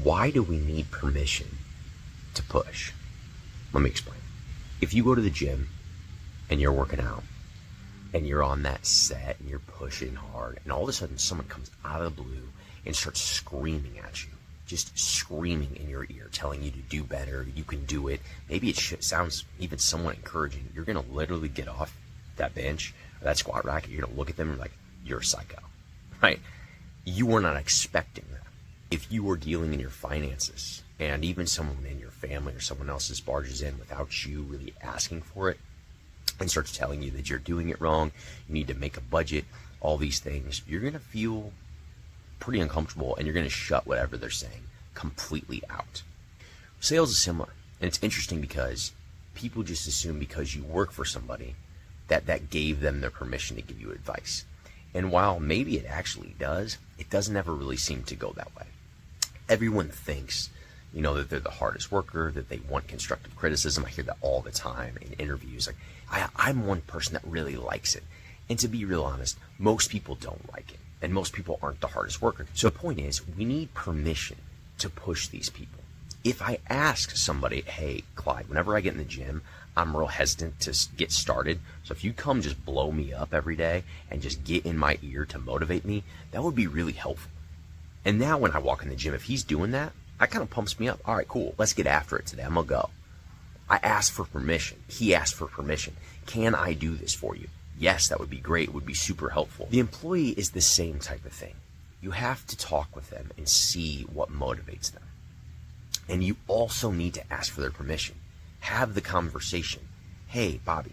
why do we need permission to push? Let me explain. If you go to the gym and you're working out and you're on that set and you're pushing hard, and all of a sudden someone comes out of the blue and starts screaming at you, just screaming in your ear, telling you to do better, you can do it. Maybe it sounds even somewhat encouraging. You're going to literally get off that bench or that squat rack and you're going to look at them and like, you're a psycho, right? You were not expecting that. If you were dealing in your finances and even someone in your family or someone else's barges in without you really asking for it and starts telling you that you're doing it wrong, you need to make a budget, all these things, you're going to feel pretty uncomfortable and you're going to shut whatever they're saying completely out. Sales is similar, and it's interesting because people just assume because you work for somebody that gave them their permission to give you advice. And while maybe it actually does, it doesn't ever really seem to go that way. Everyone thinks, that they're the hardest worker, that they want constructive criticism. I hear that all the time in interviews. Like, I'm one person that really likes it. And to be real honest, most people don't like it. And most people aren't the hardest worker. So the point is, we need permission to push these people. If I ask somebody, hey, Clyde, whenever I get in the gym, I'm real hesitant to get started. So if you come just blow me up every day and just get in my ear to motivate me, that would be really helpful. And now when I walk in the gym, if he's doing that, that kind of pumps me up. All right, cool. Let's get after it today. I'm going to go. I asked for permission. He asked for permission. Can I do this for you? Yes, that would be great. It would be super helpful. The employee is the same type of thing. You have to talk with them and see what motivates them. And you also need to ask for their permission. Have the conversation. Hey, Bobby,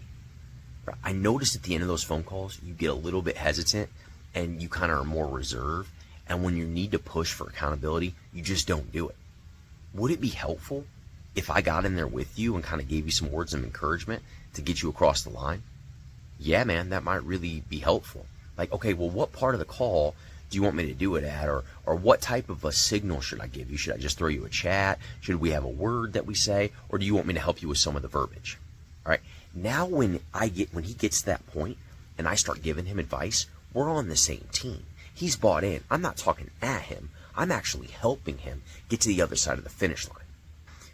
I noticed at the end of those phone calls, you get a little bit hesitant and you kind of are more reserved. And when you need to push for accountability, you just don't do it. Would it be helpful if I got in there with you and kind of gave you some words of encouragement to get you across the line? Yeah, man, that might really be helpful. Like, okay, well, what part of the call do you want me to do it at? Or what type of a signal should I give you? Should I just throw you a chat? Should we have a word that we say? Or do you want me to help you with some of the verbiage? All right. Now when he gets to that point and I start giving him advice, we're on the same team. He's bought in. I'm not talking at him. I'm actually helping him get to the other side of the finish line.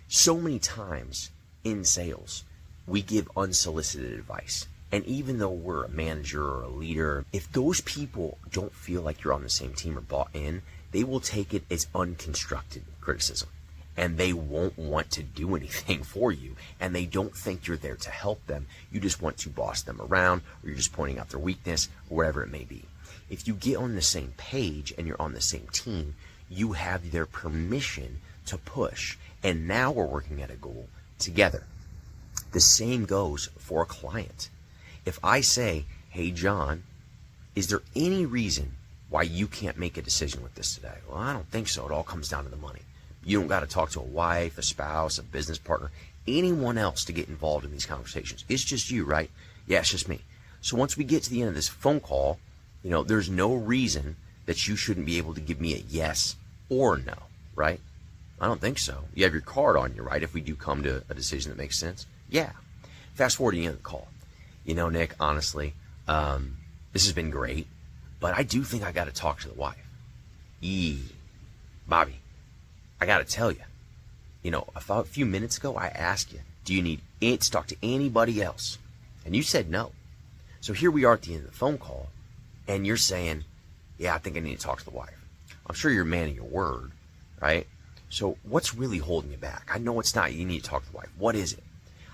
So many times in sales, we give unsolicited advice. And even though we're a manager or a leader, if those people don't feel like you're on the same team or bought in, they will take it as unconstructed criticism. And they won't want to do anything for you. And they don't think you're there to help them. You just want to boss them around, or you're just pointing out their weakness, or whatever it may be. If you get on the same page and you're on the same team, you have their permission to push. And now we're working at a goal together. The same goes for a client. If I say, hey, John, is there any reason why you can't make a decision with this today? Well, I don't think so. It all comes down to the money. You don't got to talk to a wife, a spouse, a business partner, anyone else to get involved in these conversations. It's just you, right? Yeah, it's just me. So once we get to the end of this phone call, there's no reason that you shouldn't be able to give me a yes or no, right? I don't think so. You have your card on you, right? If we do come to a decision that makes sense. Yeah. Fast forward to the end of the call. Nick, honestly, this has been great, but I do think I got to talk to the wife. Bobby, I got to tell you, a few minutes ago, I asked you, do you need it to talk to anybody else? And you said no. So here we are at the end of the phone call, and you're saying, yeah, I think I need to talk to the wife. I'm sure you're a man of your word, right? So what's really holding you back? I know it's not you need to talk to the wife. What is it?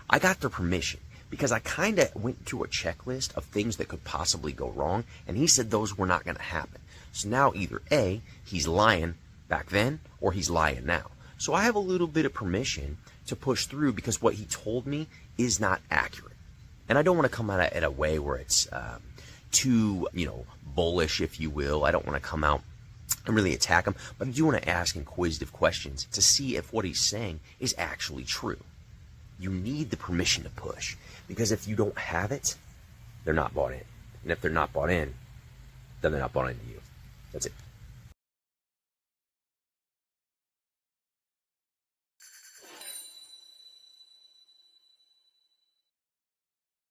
I got their permission because I kind of went through a checklist of things that could possibly go wrong, and he said those were not going to happen. So now either A, he's lying back then, or he's lying now. So I have a little bit of permission to push through because what he told me is not accurate. And I don't want to come at it a way where it's too, bullish, if you will. I don't want to come out and really attack him, but I do want to ask inquisitive questions to see if what he's saying is actually true. You need the permission to push, because if you don't have it, they're not bought in. And if they're not bought in, then they're not bought into you. That's it.